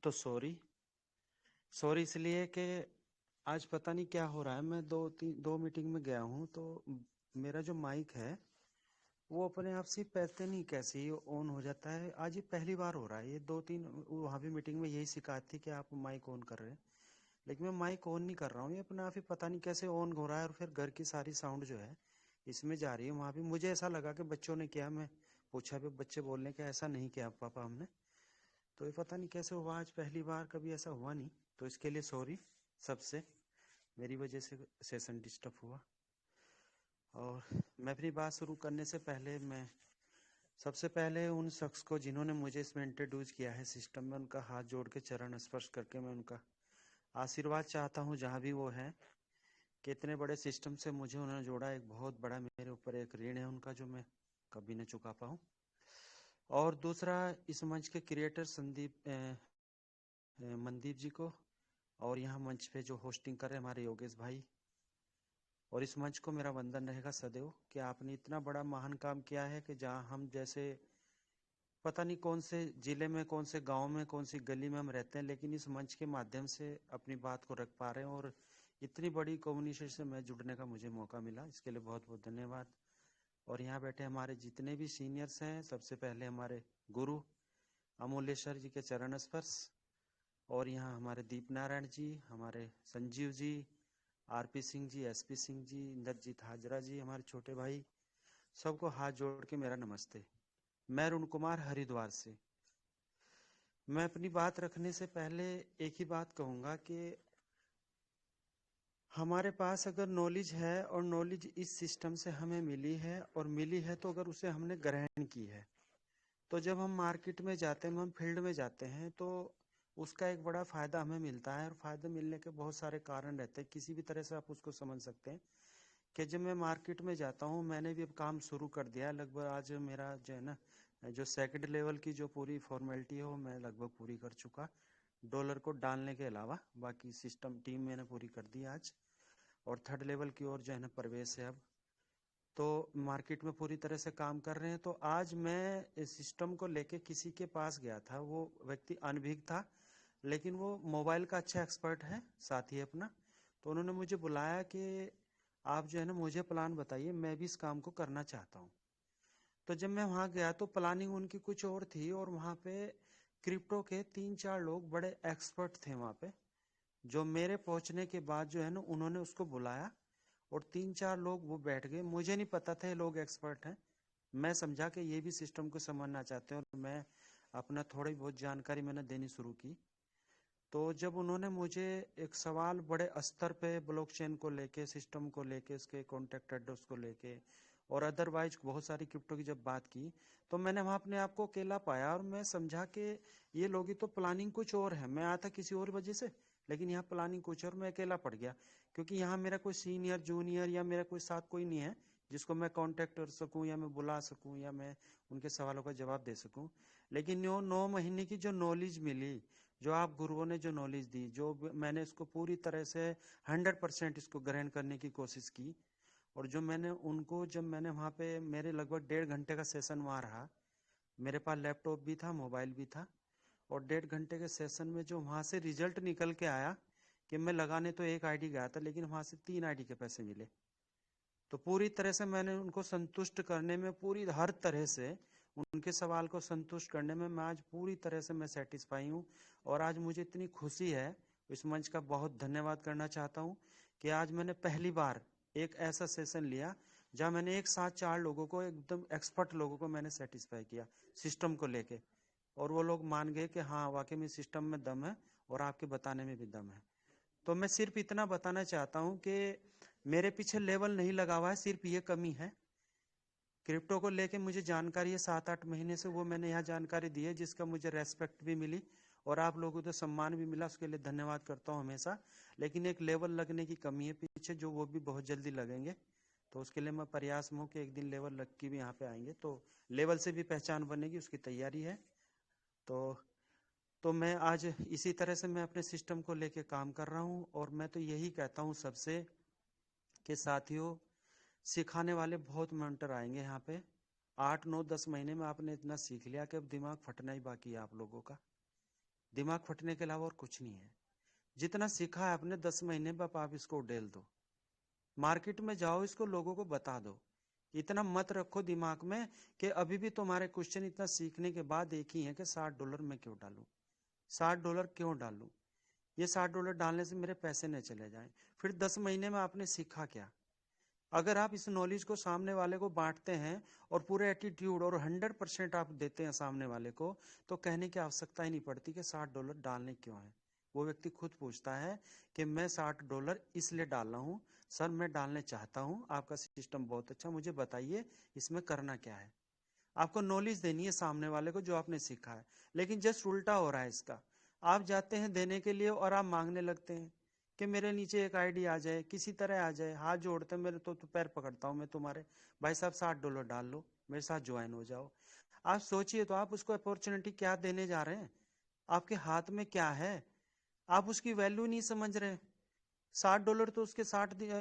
तो sorry sorry इसलिए कि आज पता नहीं क्या हो रहा है। मैं दो मीटिंग में गया हूँ तो मेरा जो माइक है वो अपने आप से पैसे नहीं कैसे ही ऑन हो जाता है। आज ये पहली बार हो रहा है। ये दो तीन वहाँ भी मीटिंग में यही शिकायत थी कि आप माइक ऑन कर रहे हैं, लेकिन मैं माइक ऑन नहीं कर रहा हूँ। ये अपने आप ही पता नहीं कैसे ऑन हो रहा है और फिर घर की सारी साउंड जो है इसमें जा रही है। वहाँ भी मुझे ऐसा लगा कि बच्चों ने किया। मैं पूछा भी, बच्चे बोलने के ऐसा नहीं किया पापा हमने। तो ये पता नहीं कैसे हुआ, आज पहली बार, कभी ऐसा हुआ नहीं। तो इसके लिए सॉरी सबसे, मेरी वजह से सेशन डिस्टर्ब हुआ। और मैं अपनी बात शुरू करने से पहले मैं सबसे पहले उन शख्स को जिन्होंने मुझे इसमें इंट्रोड्यूस किया है सिस्टम में, उनका हाथ जोड़ के चरण स्पर्श करके मैं उनका आशीर्वाद चाहता हूँ जहाँ भी वो है, कि इतने बड़े सिस्टम से मुझे उन्होंने जोड़ा। एक बहुत बड़ा मेरे ऊपर एक ऋण है उनका जो मैं कभी न चुका पाऊँ। और दूसरा, इस मंच के क्रिएटर मनदीप जी को, और यहाँ मंच पे जो होस्टिंग कर रहे हैं हमारे योगेश भाई, और इस मंच को मेरा वंदन रहेगा सदैव कि आपने इतना बड़ा महान काम किया है कि जहाँ हम जैसे पता नहीं कौन से जिले में, कौन से गांव में, कौन सी गली में हम रहते हैं, लेकिन इस मंच के माध्यम से अपनी बात को रख पा रहे हैं और इतनी बड़ी कम्युनिटी से मैं जुड़ने का मुझे मौका मिला। इसके लिए बहुत बहुत धन्यवाद। और यहाँ बैठे हमारे जितने भी सीनियर्स हैं, सबसे पहले हमारे गुरु अमूल्येश्वर जी के चरण स्पर्श, और यहाँ हमारे दीप नारायण जी, हमारे संजीव जी, आरपी सिंह जी, एसपी सिंह जी, इंद्रजीत हाजरा जी, हमारे छोटे भाई, सबको हाथ जोड़ के मेरा नमस्ते। मैं अरुण कुमार हरिद्वार से। मैं अपनी बात रखने से पहले एक ही बात कहूँगा कि हमारे पास अगर नॉलेज है और नॉलेज इस सिस्टम से हमें मिली है, और मिली है तो अगर उसे हमने ग्रहण की है, तो जब हम मार्केट में जाते हैं, हम फील्ड में जाते हैं, तो उसका एक बड़ा फ़ायदा हमें मिलता है। और फ़ायदे मिलने के बहुत सारे कारण रहते हैं, किसी भी तरह से आप उसको समझ सकते हैं। कि जब मैं मार्केट में जाता हूँ, मैंने भी अब काम शुरू कर दिया है। लगभग आज मेरा जो है ना, जो सेकंड लेवल की जो पूरी फॉर्मेलिटी है वो मैं लगभग पूरी कर चुका, डॉलर को डालने के अलावा बाकी सिस्टम टीम मैंने पूरी कर दी आज। और थर्ड लेवल की ओर जो है ना प्रवेश है अब। तो मार्केट में पूरी तरह से काम कर रहे हैं। तो आज मैं इस सिस्टम को लेके किसी के पास गया था, वो व्यक्ति अनभिज्ञ था, लेकिन वो मोबाइल का अच्छा एक्सपर्ट है साथी है अपना। तो उन्होंने मुझे बुलाया कि आप जो है ना मुझे प्लान बताइए, मैं भी इस काम को करना चाहता हूँ। तो जब मैं वहाँ गया तो प्लानिंग उनकी कुछ और थी, और वहाँ पे क्रिप्टो के 3-4 लोग बड़े एक्सपर्ट थे वहाँ पे, जो मेरे पहुँचने के बाद जो है ना उन्होंने उसको बुलाया, और 3-4 लोग वो बैठ गए। मुझे नहीं पता था ये लोग एक्सपर्ट हैं। मैं समझा कि ये भी सिस्टम को समझना चाहते हैं, और मैं अपना थोड़ी बहुत जानकारी मैंने देनी शुरू की। तो जब उन्होंने मुझे एक सवाल बड़े स्तर पे ब्लॉकचेन को लेके, सिस्टम को लेके, इसके कॉन्टैक्ट एड्रेस को लेके और अदरवाइज बहुत सारी क्रिप्टो की जब बात की, तो मैंने वहाँ अपने आप को अकेला पाया, और मैं समझा कि ये लोग ही तो प्लानिंग कुछ और है। मैं आया था किसी और वजह से, लेकिन यहाँ प्लानिंग कुछ और, मैं अकेला पड़ गया। क्योंकि यहाँ मेरा कोई सीनियर जूनियर या मेरा कोई साथ कोई नहीं है जिसको मैं कांटेक्ट कर सकूं, या मैं बुला सकूं, या मैं उनके सवालों का जवाब दे सकूं। लेकिन 9 महीने की जो नॉलेज मिली, जो आप गुरुओं ने जो नॉलेज दी, जो मैंने इसको पूरी तरह से 100% इसको ग्रहण करने की कोशिश की। और जो मैंने उनको, जब मैंने वहाँ पे मेरे लगभग 1.5 घंटे का सेशन वहाँ रहा, मेरे पास लैपटॉप भी था, मोबाइल भी था, और 1.5 घंटे के सेशन में जो वहाँ से रिजल्ट निकल के आया कि मैं लगाने तो एक आईडी गया था, लेकिन वहाँ से 3 आईडी के पैसे मिले। तो पूरी तरह से मैंने उनको संतुष्ट करने में, पूरी हर तरह से उनके सवाल को संतुष्ट करने में मैं आज पूरी तरह से मैं सेटिस्फाई हूँ। और आज मुझे इतनी खुशी है, इस मंच का बहुत धन्यवाद करना चाहता हूँ कि आज मैंने पहली बार एक ऐसा सेशन लिया जहाँ मैंने एक साथ 4 लोगों को, एकदम एक्सपर्ट लोगों को मैंने सेटिस्फाई किया सिस्टम को लेके। और वो लोग मान गए कि हाँ वाकई में सिस्टम में दम है, और आपके बताने में भी दम है। तो मैं सिर्फ इतना बताना चाहता हूँ कि मेरे पीछे लेवल नहीं लगा हुआ है, सिर्फ ये कमी है। क्रिप्टो को लेके मुझे जानकारी है 7-8 महीने से, वो मैंने यहाँ जानकारी दी है, जिसका मुझे रेस्पेक्ट भी मिली और आप लोगों को सम्मान भी मिला, उसके लिए धन्यवाद करता हूँ हमेशा। लेकिन एक लेवल लगने की कमी है पीछे, जो वो भी बहुत जल्दी लगेंगे। तो उसके लिए मैं प्रयास में हूँ कि एक दिन लेवल लग के भी यहाँ पे आएंगे, तो लेवल से भी पहचान बनेगी, उसकी तैयारी है। तो मैं आज इसी तरह से मैं अपने सिस्टम को लेके काम कर रहा हूँ। और मैं तो यही कहता हूँ सबसे कि साथियों, सिखाने वाले बहुत मेंटर आएंगे यहाँ पे। 8-9-10 महीने में आपने इतना सीख लिया कि अब दिमाग फटना ही बाकी है आप लोगों का। दिमाग फटने के अलावा और कुछ नहीं है। जितना सीखा है आपने 10 महीने में आप इसको उडेल दो, मार्केट में जाओ, इसको लोगों को बता दो। इतना मत रखो दिमाग में कि अभी भी तुम्हारे क्वेश्चन इतना सीखने के बाद एक ही है कि $60 मैं क्यों डालूं, $60 क्यों डालूं, ये $60 डालने से मेरे पैसे न चले जाएं। फिर 10 महीने में आपने सीखा क्या? अगर आप इस नॉलेज को सामने वाले को बांटते हैं और पूरे एटीट्यूड और 100% आप देते हैं सामने वाले को, तो कहने की आवश्यकता ही नहीं पड़ती कि $60 डालने क्यों है। वो व्यक्ति खुद पूछता है कि मैं $60 इसलिए डाल रहा हूँ सर, मैं डालने चाहता हूँ, आपका सिस्टम बहुत अच्छा, मुझे बताइए इसमें करना क्या है। आपको नॉलेज देनी है सामने वाले को जो आपने सीखा है। लेकिन जस्ट उल्टा हो रहा है इसका। आप जाते हैं देने के लिए और आप मांगने लगते हैं कि मेरे नीचे एक आईडी आ जाए, किसी तरह आ जाए, हाथ जोड़ते मेरे तो पैर पकड़ता हूं मैं तुम्हारे, भाई साहब $60 डाल लो, मेरे साथ ज्वाइन हो जाओ। आप सोचिए तो आप उसको अपॉर्चुनिटी क्या देने जा रहे हैं, आपके हाथ में क्या है, आप उसकी वैल्यू नहीं समझ रहे। $60 तो उसके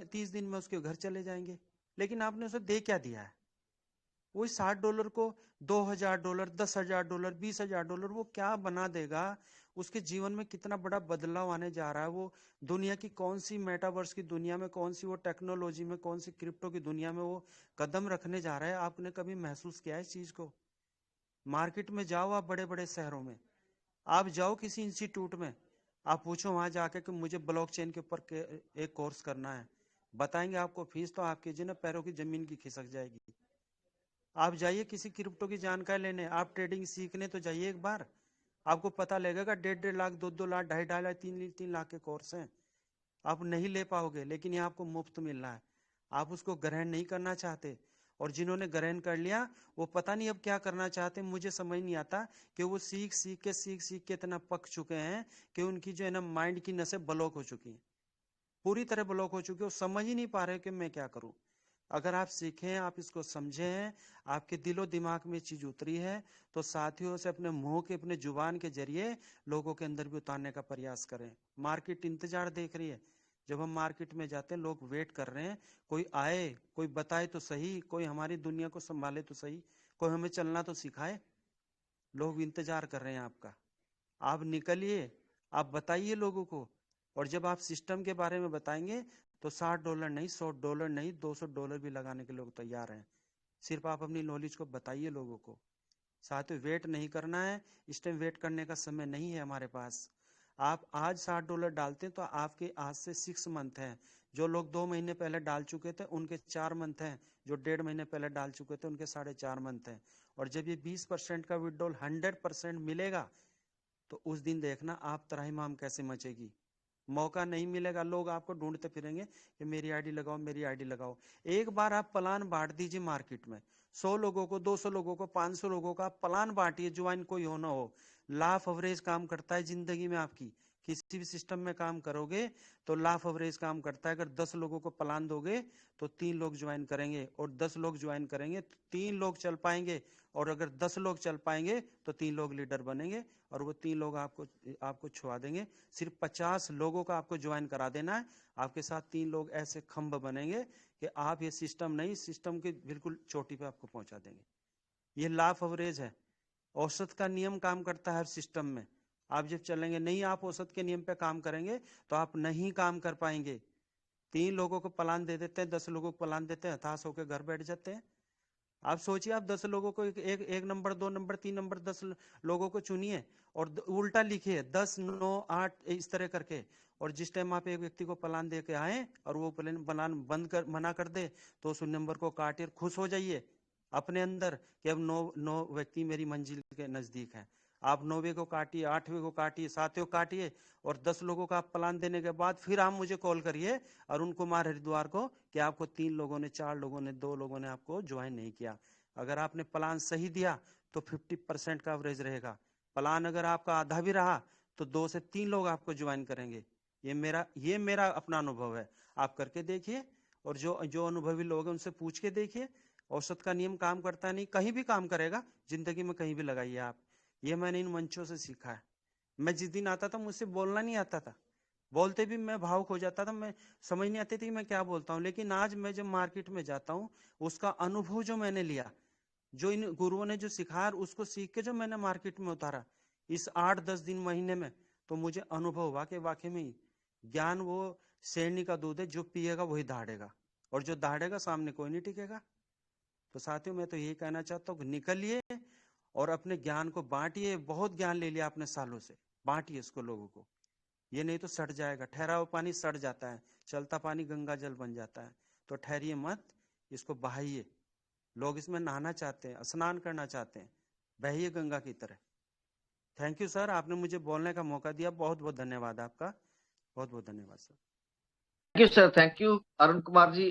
30 दिन में उसके घर चले जाएंगे, लेकिन आपने उसे दे क्या दिया है? वही $60 को $2,000, $10,000, $20,000 वो क्या बना देगा, उसके जीवन में कितना बड़ा बदलाव आने जा रहा है। वो दुनिया की कौन सी मेटावर्स की दुनिया में, कौन सी वो टेक्नोलॉजी में, कौन सी क्रिप्टो की दुनिया में वो कदम रखने जा रहा है, आपने कभी महसूस किया है इस चीज को? मार्केट में जाओ, आप बड़े बड़े शहरों में आप जाओ, किसी इंस्टीट्यूट में आप पूछो वहां जाके कि मुझे ब्लॉकचेन के ऊपर एक कोर्स करना है, बताएंगे आपको फीस तो आपकी जो ना पैरों की जमीन की खिसक जाएगी। आप जाइए किसी क्रिप्टो की जानकारी लेने, आप ट्रेडिंग सीखने तो जाइए एक बार, आपको पता लगेगा 1.5-1.5 लाख, 2-2 लाख, 2.5-2.5 लाख, 3-3 लाख के कोर्स हैं। आप नहीं ले पाओगे, लेकिन ये आपको मुफ्त मिल रहा है। आप उसको ग्रहण नहीं करना चाहते, और जिन्होंने ग्रहण कर लिया वो पता नहीं अब क्या करना चाहते। मुझे समझ नहीं आता कि वो सीख सीख के इतना पक चुके हैं कि उनकी जो है ना माइंड की नसें ब्लॉक हो चुकी हैं, पूरी तरह ब्लॉक हो चुकी है, वो समझ ही नहीं पा रहे कि मैं क्या करूं। अगर आप सीखें, आप इसको समझें, आपके दिलो दिमाग में चीज उतरी है, तो साथियों से अपने मुंह के, अपने जुबान के जरिए लोगों के अंदर भी उतारने का प्रयास करें। मार्केट इंतजार देख रही है। जब हम मार्केट में जाते हैं लोग वेट कर रहे हैं, कोई आए, कोई बताए तो सही, कोई हमारी दुनिया को संभाले तो सही, कोई हमें चलना तो सिखाए। लोग इंतजार कर रहे हैं आपका। आप निकलिए, आप बताइए लोगों को। और जब आप सिस्टम के बारे में बताएंगे तो $60 नहीं, $100 नहीं, $200 भी लगाने के लोग तैयार हैं। सिर्फ आप अपनी नॉलेज को बताइए लोगों को। साथ ही वेट नहीं करना है, इस टाइम वेट करने का समय नहीं है हमारे पास। आप आज $60 डालते हैं तो आपके आज से 6 मंथ हैं। जो लोग 2 महीने पहले डाल चुके थे उनके 4 मंथ हैं, जो 1.5 महीने पहले डाल चुके थे उनके 4.5 मंथ हैं। और जब ये 20% का विड्रॉल 100% मिलेगा तो उस दिन देखना आप त्राहिमाम कैसे मचेगी। मौका नहीं मिलेगा, लोग आपको ढूंढते फिरेंगे कि मेरी आईडी लगाओ, मेरी आईडी लगाओ। एक बार आप प्लान बांट दीजिए मार्केट में, 100 लोगों को, 200 लोगों को, 500 लोगों का प्लान बांटिए, ज्वाइन कोई हो ना हो। लाफ एवरेज काम करता है जिंदगी में आपकी। किसी भी सिस्टम में काम करोगे तो लाफ एवरेज काम करता है। अगर 10 लोगों को प्लान दोगे तो 3 लोग ज्वाइन करेंगे, और 10 लोग ज्वाइन करेंगे तो 3 लोग चल पाएंगे, और अगर 10 लोग चल पाएंगे तो 3 लोग लीडर बनेंगे, और वो 3 लोग आपको छुआ देंगे। सिर्फ 50 लोगों का आपको ज्वाइन करा देना है, आपके साथ 3 लोग ऐसे खंभ बनेंगे कि आप ये सिस्टम नहीं, सिस्टम के बिल्कुल चोटी पे आपको पहुंचा देंगे। ये लाफ एवरेज है, औसत का नियम काम करता है हर सिस्टम में। आप जब चलेंगे नहीं, आप औसत के नियम पे काम करेंगे तो आप नहीं काम कर पाएंगे। 3 लोगों को प्लान दे देते हैं, 10 लोगों को प्लान देते हैं, हताश होकर घर बैठ जाते हैं। आप सोचिए, आप 10 लोगों को एक नंबर, 2 नंबर, 3 नंबर, 10 लोगों को चुनिए और उल्टा लिखिए 10, 9, 8 इस तरह करके। और जिस टाइम आप एक व्यक्ति को प्लान दे के आए और वो प्लान बंद कर, मना कर दे, तो उस नंबर को काटिए, खुश हो जाइए अपने अंदर कि अब 9 व्यक्ति मेरी मंजिल के नजदीक हैं। आप 9वें को काटिए, 8वें को काटिए, 7वें को काटिए, और 10 लोगों का प्लान देने के बाद फिर आप मुझे कॉल करिए अरुण कुमार हरिद्वार को कि आपको 3 लोगों ने, 4 लोगों ने, 2 लोगों ने आपको ज्वाइन नहीं किया। अगर आपने प्लान सही दिया तो 50% का एवरेज रहेगा। प्लान अगर आपका आधा भी रहा तो 2 से 3 लोग आपको ज्वाइन करेंगे। ये मेरा अपना अनुभव है, आप करके देखिए। और जो अनुभवी लोग हैं उनसे पूछ के देखिए। औसत का नियम काम करता नहीं, कहीं भी काम करेगा जिंदगी में, कहीं भी लगाइए आप। ये मैंने इन मंचों से सीखा है। मैं जिस दिन आता था मुझसे बोलना नहीं आता था, बोलते भी मैं भावुक हो जाता था, मैं समझ नहीं आती थी मैं क्या बोलता हूँ। लेकिन आज मैं जब मार्केट में जाता हूँ, उसका अनुभव जो मैंने लिया, जो इन गुरुओं ने जो सिखाया, उसको सीख के जो मैंने मार्केट में उतारा, इस 8-10 दिन महीने में तो मुझे अनुभव हुआ कि वाकई में ही ज्ञान वो शेरनी का दूध है, जो पिएगा वही दहाड़ेगा, और जो दहाड़ेगा सामने कोई नहीं टिकेगा। तो साथियों, मैं तो यही कहना चाहता हूँ, निकलिए और अपने ज्ञान को बांटिए। बहुत ज्ञान ले लिया आपने सालों से, बांटिए इसको लोगों को। ये नहीं तो सड़ जाएगा। ठहरा हुआ पानी सड़ जाता है, चलता पानी गंगा जल बन जाता है। तो ठहरिए मत, इसको बहाइए। लोग इसमें नहाना चाहते हैं, स्नान करना चाहते हैं, बहिए गंगा की तरह। थैंक यू सर, आपने मुझे बोलने का मौका दिया। बहुत बहुत धन्यवाद आपका, बहुत बहुत धन्यवाद sir. Thank you sir, thank you Arun Kumar ji.